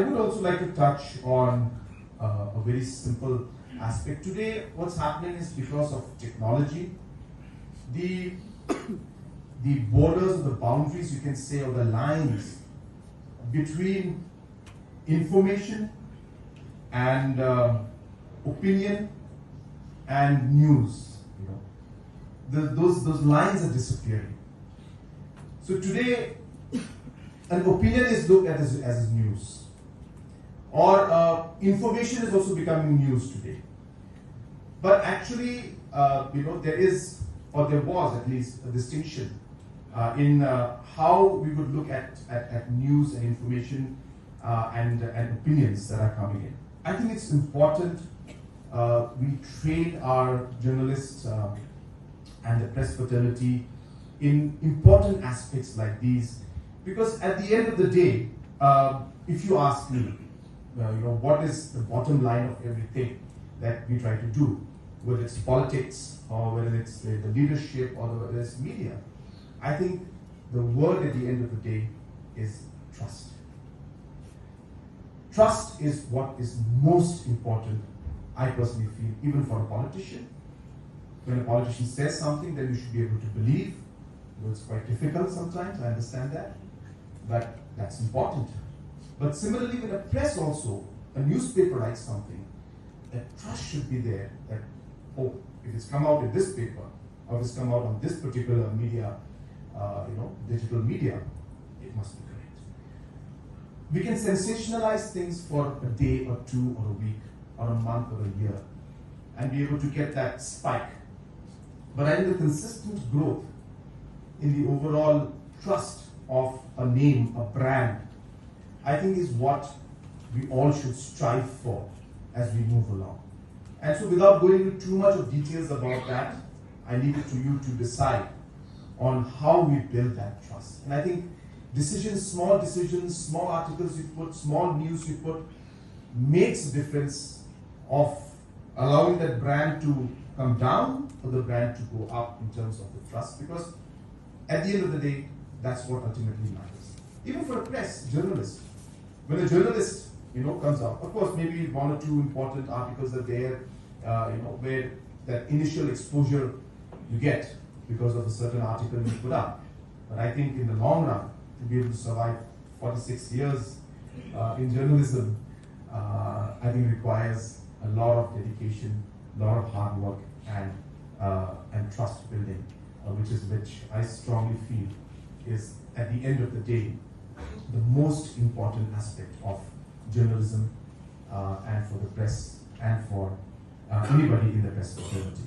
I would also like to touch on a very simple aspect. Today, what's happening is because of technology, the borders or the boundaries, you can say, or the lines between information and opinion and news, those lines are disappearing. So today, an opinion is looked at as news, or information is also becoming news today. But actually, there is, or there was at least, a distinction in how we would look at news and information and opinions that are coming in. I think it's important we train our journalists and the press fraternity in important aspects like these, because at the end of the day, if you ask me, what is the bottom line of everything that we try to do, whether it's politics or whether it's the leadership or whether it's media, I think the word at the end of the day is trust. Trust is what is most important, I personally feel, even for a politician. When a politician says something, then you should be able to believe. It's quite difficult sometimes, I understand that, but that's important. But similarly, when a press also, a newspaper writes something, that trust should be there, that, oh, if it's come out in this paper, or if it's come out on this particular media, digital media, it must be correct. We can sensationalize things for a day or two or a week or a month or a year and be able to get that spike. But I think the consistent growth in the overall trust of a name, a brand, I think is what we all should strive for as we move along. And so without going into too much of details about that, I leave it to you to decide on how we build that trust. And I think small decisions, small articles you put, small news you put, makes a difference of allowing that brand to come down or the brand to go up in terms of the trust, because at the end of the day, that's what ultimately matters. Even for a press, journalist, when a journalist comes out, of course maybe one or two important articles are there, where that initial exposure you get because of a certain article you put up. But I think in the long run, to be able to survive 46 years in journalism, I think requires a lot of dedication, a lot of hard work, and trust building, which I strongly feel is, at the end of the day, the most important aspect of journalism and for the press and for anybody in the press fraternity.